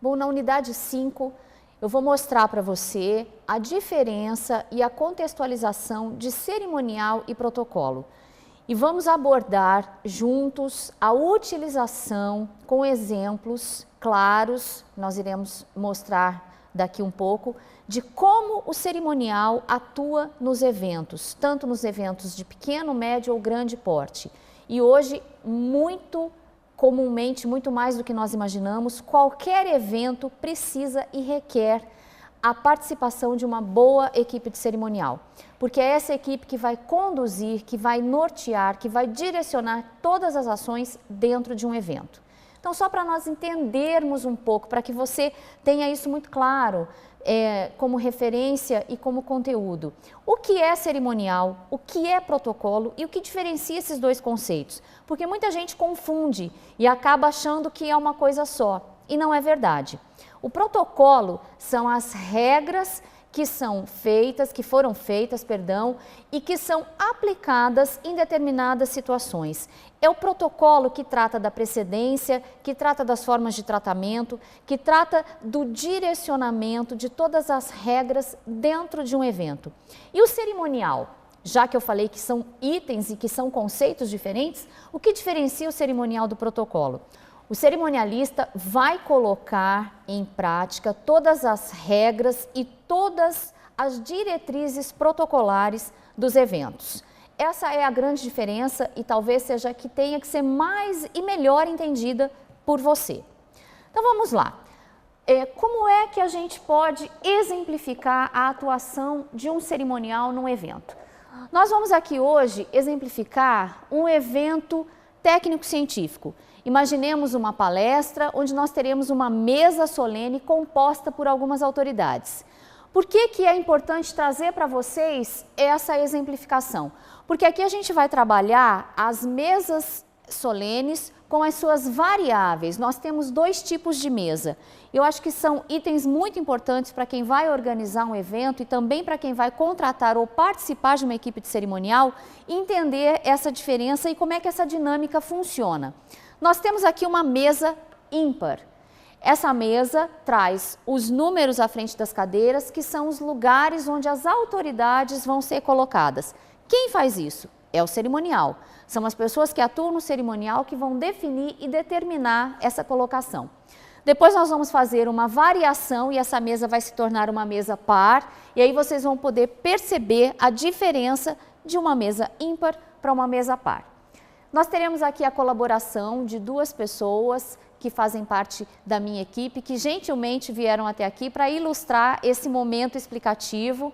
Bom, na unidade 5, eu vou mostrar para você a diferença e a contextualização de cerimonial e protocolo. E vamos abordar juntos a utilização com exemplos claros, nós iremos mostrar daqui um pouco, de como o cerimonial atua nos eventos, tanto nos eventos de pequeno, médio ou grande porte. E hoje, muito comumente, muito mais do que nós imaginamos, qualquer evento precisa e requer a participação de uma boa equipe de cerimonial, porque é essa equipe que vai conduzir, que vai nortear, que vai direcionar todas as ações dentro de um evento. Então, só para nós entendermos um pouco, para que você tenha isso muito claro, como referência e como conteúdo. O que é cerimonial, o que é protocolo e o que diferencia esses dois conceitos? Porque muita gente confunde e acaba achando que é uma coisa só, e não é verdade. O protocolo são as regras que foram feitas, e que são aplicadas em determinadas situações. É o protocolo que trata da precedência, que trata das formas de tratamento, que trata do direcionamento de todas as regras dentro de um evento. E o cerimonial, já que eu falei que são itens e que são conceitos diferentes, o que diferencia o cerimonial do protocolo? O cerimonialista vai colocar em prática todas as regras e todas as diretrizes protocolares dos eventos. Essa é a grande diferença e talvez seja a que tenha que ser mais e melhor entendida por você. Então vamos lá. Como é que a gente pode exemplificar a atuação de um cerimonial num evento? Nós vamos aqui hoje exemplificar um evento técnico-científico. Imaginemos uma palestra onde nós teremos uma mesa solene composta por algumas autoridades. Por que é importante trazer para vocês essa exemplificação? Porque aqui a gente vai trabalhar as mesas solenes com as suas variáveis. Nós temos dois tipos de mesa. Eu acho que são itens muito importantes para quem vai organizar um evento e também para quem vai contratar ou participar de uma equipe de cerimonial, entender essa diferença e como é que essa dinâmica funciona. Nós temos aqui uma mesa ímpar. Essa mesa traz os números à frente das cadeiras, que são os lugares onde as autoridades vão ser colocadas. Quem faz isso? É o cerimonial. São as pessoas que atuam no cerimonial que vão definir e determinar essa colocação. Depois nós vamos fazer uma variação e essa mesa vai se tornar uma mesa par, e aí vocês vão poder perceber a diferença de uma mesa ímpar para uma mesa par. Nós teremos aqui a colaboração de duas pessoas que fazem parte da minha equipe, que gentilmente vieram até aqui para ilustrar esse momento explicativo,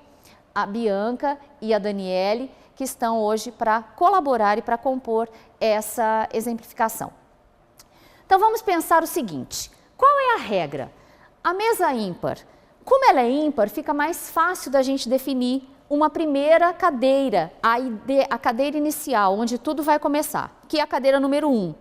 a Bianca e a Daniele, que estão hoje para colaborar e para compor essa exemplificação. Então vamos pensar o seguinte, qual é a regra? A mesa ímpar, como ela é ímpar, fica mais fácil da gente definir uma primeira cadeira, a cadeira inicial, onde tudo vai começar, que é a cadeira número 1.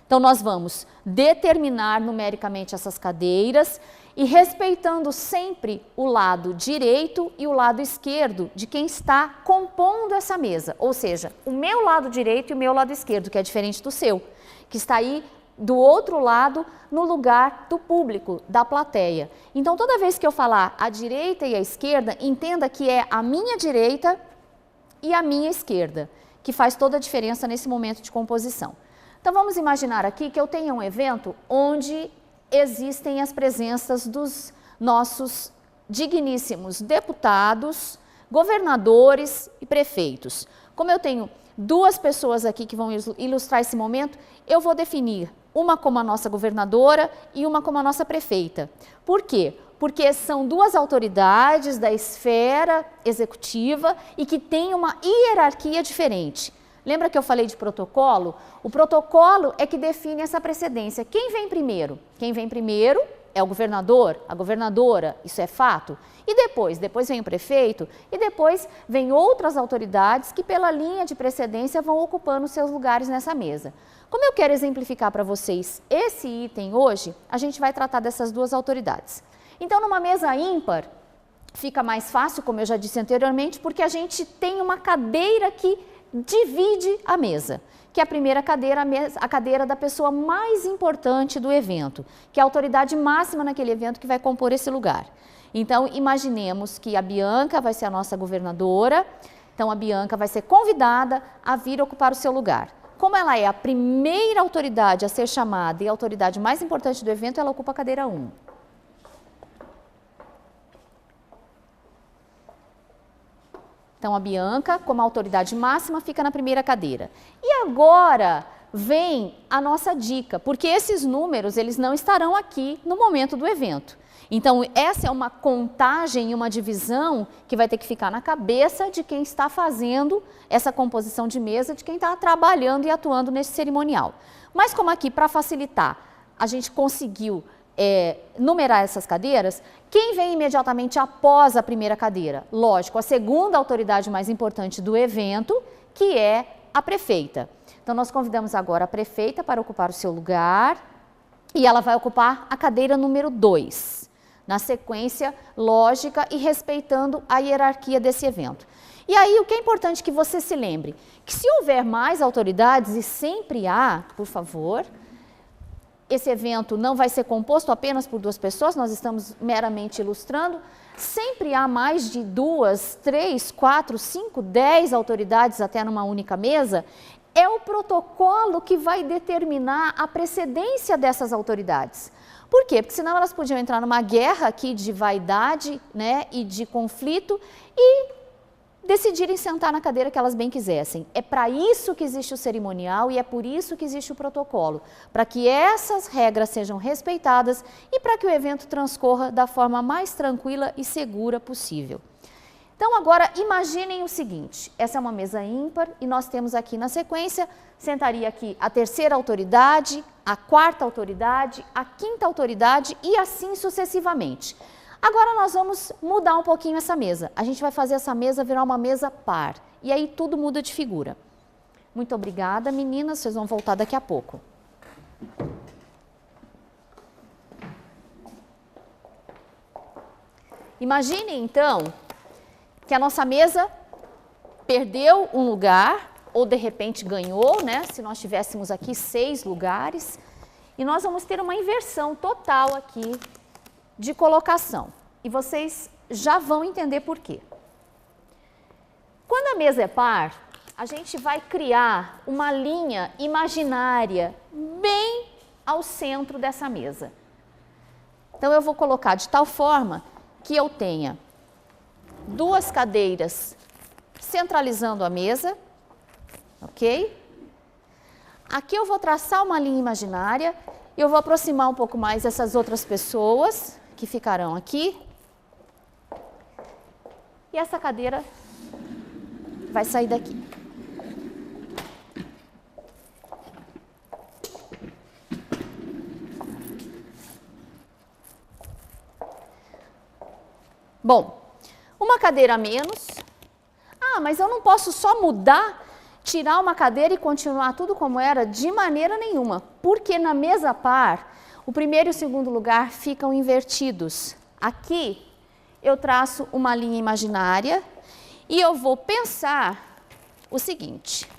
Então, nós vamos determinar numericamente essas cadeiras e respeitando sempre o lado direito e o lado esquerdo de quem está compondo essa mesa. Ou seja, o meu lado direito e o meu lado esquerdo, que é diferente do seu, que está aí do outro lado, no lugar do público, da plateia. Então, toda vez que eu falar a direita e a esquerda, entenda que é a minha direita e a minha esquerda, que faz toda a diferença nesse momento de composição. Então, vamos imaginar aqui que eu tenha um evento onde existem as presenças dos nossos digníssimos deputados, governadores e prefeitos. Como eu tenho duas pessoas aqui que vão ilustrar esse momento, eu vou definir uma como a nossa governadora e uma como a nossa prefeita. Por quê? Porque são duas autoridades da esfera executiva e que têm uma hierarquia diferente. Lembra que eu falei de protocolo? O protocolo é que define essa precedência. Quem vem primeiro? Quem vem primeiro é o governador, a governadora, isso é fato. E depois vem o prefeito e depois vem outras autoridades que pela linha de precedência vão ocupando seus lugares nessa mesa. Como eu quero exemplificar para vocês esse item hoje, a gente vai tratar dessas duas autoridades. Então, numa mesa ímpar, fica mais fácil, como eu já disse anteriormente, porque a gente tem uma cadeira que divide a mesa, que é a primeira cadeira, a cadeira da pessoa mais importante do evento, que é a autoridade máxima naquele evento que vai compor esse lugar. Então, imaginemos que a Bianca vai ser a nossa governadora, então a Bianca vai ser convidada a vir ocupar o seu lugar. Como ela é a primeira autoridade a ser chamada e a autoridade mais importante do evento, ela ocupa a cadeira 1. Então, a Bianca, como autoridade máxima, fica na primeira cadeira. E agora vem a nossa dica, porque esses números eles não estarão aqui no momento do evento. Então, essa é uma contagem e uma divisão que vai ter que ficar na cabeça de quem está fazendo essa composição de mesa, de quem está trabalhando e atuando nesse cerimonial. Mas como aqui, para facilitar, a gente conseguiu numerar essas cadeiras, quem vem imediatamente após a primeira cadeira? Lógico, a segunda autoridade mais importante do evento, que é a prefeita. Então, nós convidamos agora a prefeita para ocupar o seu lugar e ela vai ocupar a cadeira número 2, na sequência lógica e respeitando a hierarquia desse evento. E aí, o que é importante que você se lembre, que se houver mais autoridades, e sempre há, por favor, esse evento não vai ser composto apenas por 2 pessoas, nós estamos meramente ilustrando, sempre há mais de 2, 3, 4, 5, 10 autoridades até numa única mesa, é o protocolo que vai determinar a precedência dessas autoridades. Por quê? Porque senão elas podiam entrar numa guerra aqui de vaidade, né, e de conflito e decidirem sentar na cadeira que elas bem quisessem. É para isso que existe o cerimonial e é por isso que existe o protocolo, para que essas regras sejam respeitadas e para que o evento transcorra da forma mais tranquila e segura possível. Então agora imaginem o seguinte, essa é uma mesa ímpar e nós temos aqui na sequência, sentaria aqui a terceira autoridade, a quarta autoridade, a quinta autoridade e assim sucessivamente. Agora nós vamos mudar um pouquinho essa mesa. A gente vai fazer essa mesa virar uma mesa par. E aí tudo muda de figura. Muito obrigada, meninas. Vocês vão voltar daqui a pouco. Imaginem, então, que a nossa mesa perdeu um lugar, ou de repente ganhou, né? Se nós tivéssemos aqui 6 lugares. E nós vamos ter uma inversão total aqui de colocação. E vocês já vão entender por quê. Quando a mesa é par, a gente vai criar uma linha imaginária bem ao centro dessa mesa. Então, eu vou colocar de tal forma que eu tenha 2 cadeiras centralizando a mesa, ok? Aqui eu vou traçar uma linha imaginária, eu vou aproximar um pouco mais essas outras pessoas que ficarão aqui. E essa cadeira vai sair daqui. Bom, uma cadeira a menos. Ah, mas eu não posso só mudar, tirar uma cadeira e continuar tudo como era? De maneira nenhuma, porque na mesa par, o primeiro e o segundo lugar ficam invertidos. Aqui eu traço uma linha imaginária e eu vou pensar o seguinte.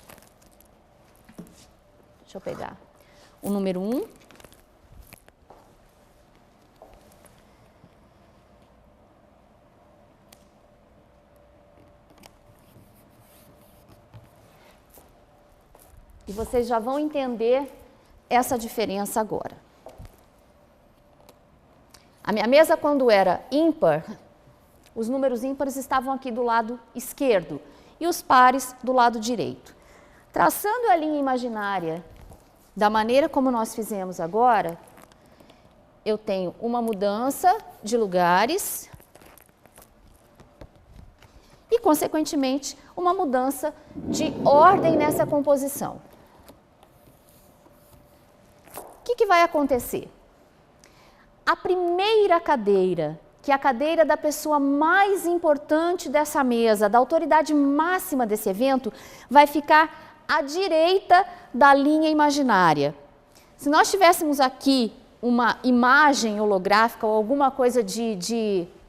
Deixa eu pegar o número 1. E vocês já vão entender essa diferença agora. A minha mesa, quando era ímpar, os números ímpares estavam aqui do lado esquerdo e os pares do lado direito. Traçando a linha imaginária da maneira como nós fizemos agora, eu tenho uma mudança de lugares e, consequentemente, uma mudança de ordem nessa composição. O que vai acontecer? A primeira cadeira, que é a cadeira da pessoa mais importante dessa mesa, da autoridade máxima desse evento, vai ficar à direita da linha imaginária. Se nós tivéssemos aqui uma imagem holográfica ou alguma coisa de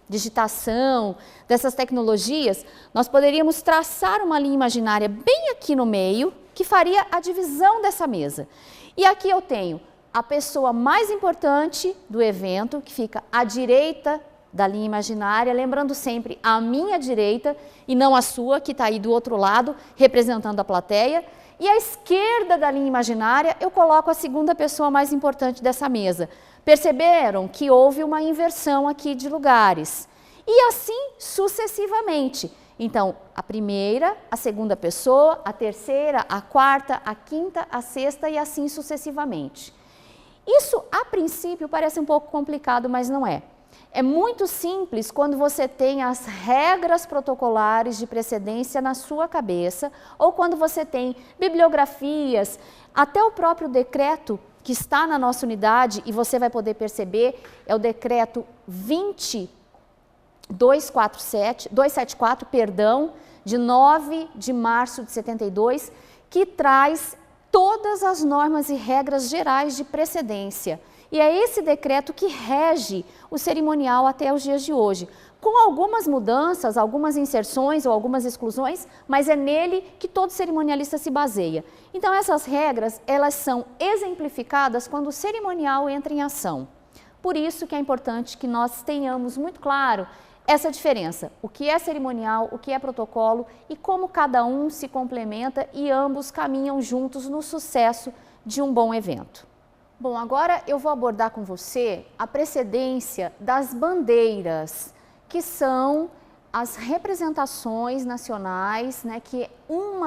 digitação, dessas tecnologias, nós poderíamos traçar uma linha imaginária bem aqui no meio, que faria a divisão dessa mesa. E aqui eu tenho a pessoa mais importante do evento, que fica à direita da linha imaginária, lembrando sempre a minha direita e não a sua, que está aí do outro lado, representando a plateia. E à esquerda da linha imaginária, eu coloco a segunda pessoa mais importante dessa mesa. Perceberam que houve uma inversão aqui de lugares. E assim sucessivamente. Então, a primeira, a segunda pessoa, a terceira, a quarta, a quinta, a sexta e assim sucessivamente. Isso, a princípio, parece um pouco complicado, mas não é. É muito simples quando você tem as regras protocolares de precedência na sua cabeça ou quando você tem bibliografias, até o próprio decreto que está na nossa unidade e você vai poder perceber, é o decreto 274, de 9 de março de 72, que traz todas as normas e regras gerais de precedência. E é esse decreto que rege o cerimonial até os dias de hoje, com algumas mudanças, algumas inserções ou algumas exclusões, mas é nele que todo cerimonialista se baseia. Então essas regras, elas são exemplificadas quando o cerimonial entra em ação. Por isso que é importante que nós tenhamos muito claro essa diferença, o que é cerimonial, o que é protocolo e como cada um se complementa e ambos caminham juntos no sucesso de um bom evento. Bom, agora eu vou abordar com você a precedência das bandeiras, que são as representações nacionais, né, que é um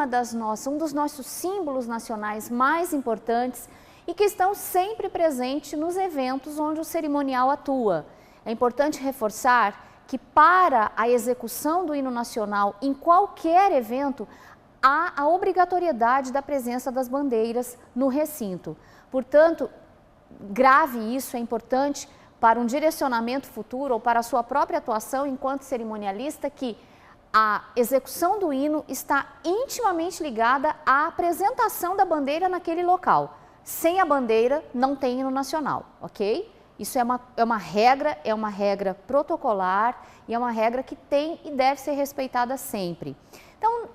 dos nossos símbolos nacionais mais importantes e que estão sempre presentes nos eventos onde o cerimonial atua. É importante reforçar que para a execução do hino nacional em qualquer evento, há a obrigatoriedade da presença das bandeiras no recinto. Portanto, grave isso, é importante para um direcionamento futuro ou para a sua própria atuação enquanto cerimonialista, que a execução do hino está intimamente ligada à apresentação da bandeira naquele local. Sem a bandeira, não tem hino nacional, ok? Isso é uma regra protocolar e é uma regra que tem e deve ser respeitada sempre. Então,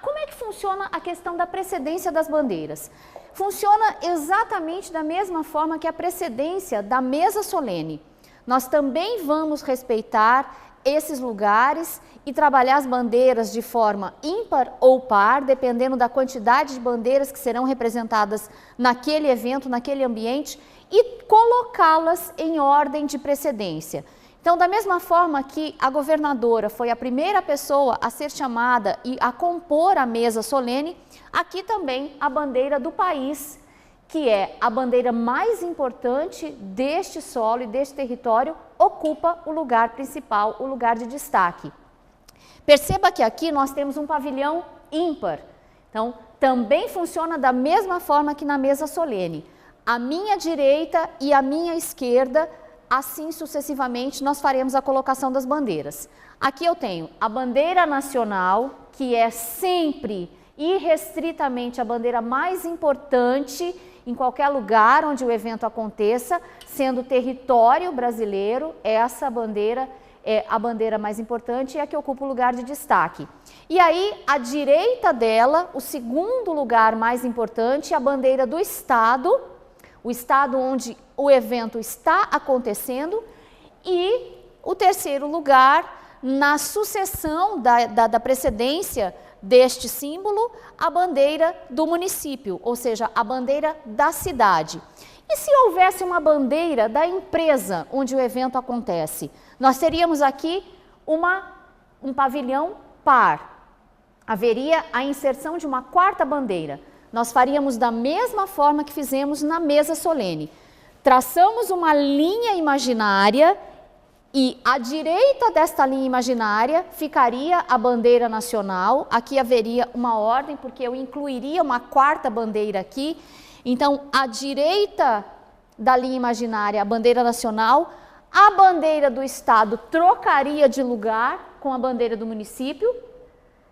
como é que funciona a questão da precedência das bandeiras? Funciona exatamente da mesma forma que a precedência da mesa solene. Nós também vamos respeitar esses lugares e trabalhar as bandeiras de forma ímpar ou par, dependendo da quantidade de bandeiras que serão representadas naquele evento, naquele ambiente, e colocá-las em ordem de precedência. Então, da mesma forma que a governadora foi a primeira pessoa a ser chamada e a compor a mesa solene, aqui também a bandeira do país, que é a bandeira mais importante deste solo e deste território, ocupa o lugar principal, o lugar de destaque. Perceba que aqui nós temos um pavilhão ímpar. Então, também funciona da mesma forma que na mesa solene. A minha direita e a minha esquerda, assim sucessivamente, nós faremos a colocação das bandeiras. Aqui eu tenho a bandeira nacional, que é sempre irrestritamente a bandeira mais importante em qualquer lugar onde o evento aconteça, sendo território brasileiro, essa bandeira é a bandeira mais importante e é a que ocupa o lugar de destaque. E aí, à direita dela, o segundo lugar mais importante é a bandeira do Estado, o estado onde o evento está acontecendo, e o terceiro lugar, na sucessão da precedência deste símbolo, a bandeira do município, ou seja, a bandeira da cidade. E se houvesse uma bandeira da empresa onde o evento acontece? Nós teríamos aqui um pavilhão par. Haveria a inserção de uma quarta bandeira. Nós faríamos da mesma forma que fizemos na mesa solene. Traçamos uma linha imaginária e à direita desta linha imaginária ficaria a bandeira nacional. Aqui haveria uma ordem, porque eu incluiria uma quarta bandeira aqui. Então, à direita da linha imaginária, a bandeira nacional, a bandeira do Estado trocaria de lugar com a bandeira do município.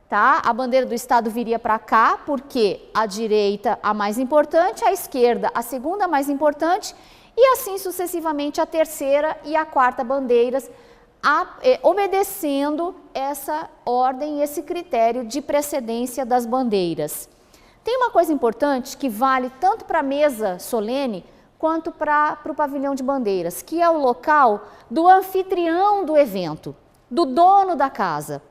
Tá? A bandeira do Estado viria para cá, porque a direita a mais importante, a esquerda a segunda mais importante, e assim sucessivamente a terceira e a quarta bandeiras, obedecendo essa ordem, esse critério de precedência das bandeiras. Tem uma coisa importante que vale tanto para a mesa solene quanto para o pavilhão de bandeiras, que é o local do anfitrião do evento, do dono da casa.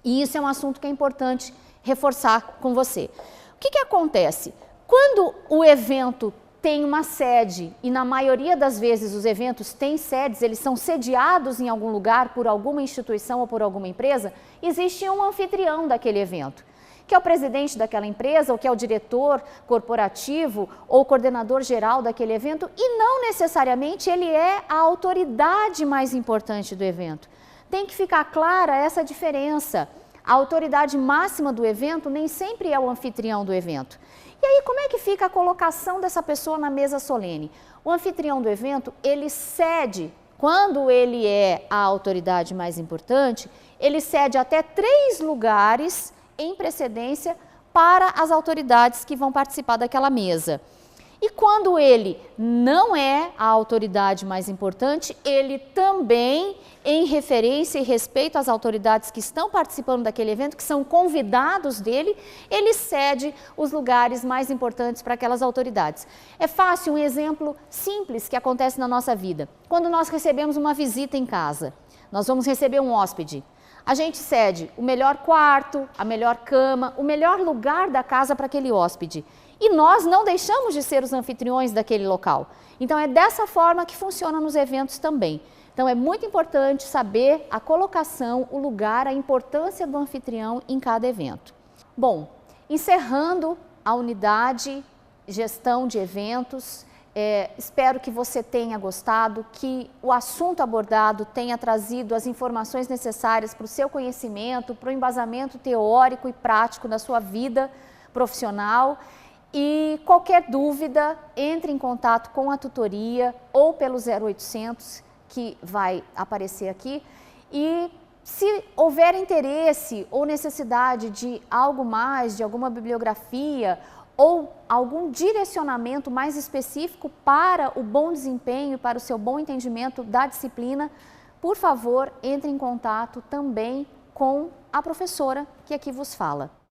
E isso é um assunto que é importante reforçar com você. O que acontece? Quando o evento tem uma sede, e na maioria das vezes os eventos têm sedes, eles são sediados em algum lugar por alguma instituição ou por alguma empresa, existe um anfitrião daquele evento, que é o presidente daquela empresa, ou que é o diretor corporativo ou coordenador geral daquele evento, e não necessariamente ele é a autoridade mais importante do evento. Tem que ficar clara essa diferença. A autoridade máxima do evento nem sempre é o anfitrião do evento. E aí, como é que fica a colocação dessa pessoa na mesa solene? O anfitrião do evento, ele cede, quando ele é a autoridade mais importante, ele cede até 3 lugares em precedência para as autoridades que vão participar daquela mesa. E quando ele não é a autoridade mais importante, ele também, em referência e respeito às autoridades que estão participando daquele evento, que são convidados dele, ele cede os lugares mais importantes para aquelas autoridades. É fácil, um exemplo simples que acontece na nossa vida. Quando nós recebemos uma visita em casa, nós vamos receber um hóspede. A gente cede o melhor quarto, a melhor cama, o melhor lugar da casa para aquele hóspede. E nós não deixamos de ser os anfitriões daquele local. Então é dessa forma que funciona nos eventos também. Então é muito importante saber a colocação, o lugar, a importância do anfitrião em cada evento. Bom, encerrando a unidade gestão de eventos, espero que você tenha gostado, que o assunto abordado tenha trazido as informações necessárias para o seu conhecimento, para o embasamento teórico e prático da sua vida profissional. E qualquer dúvida, entre em contato com a tutoria ou pelo 0800, que vai aparecer aqui. E se houver interesse ou necessidade de algo mais, de alguma bibliografia ou algum direcionamento mais específico para o bom desempenho, para o seu bom entendimento da disciplina, por favor, entre em contato também com a professora que aqui vos fala.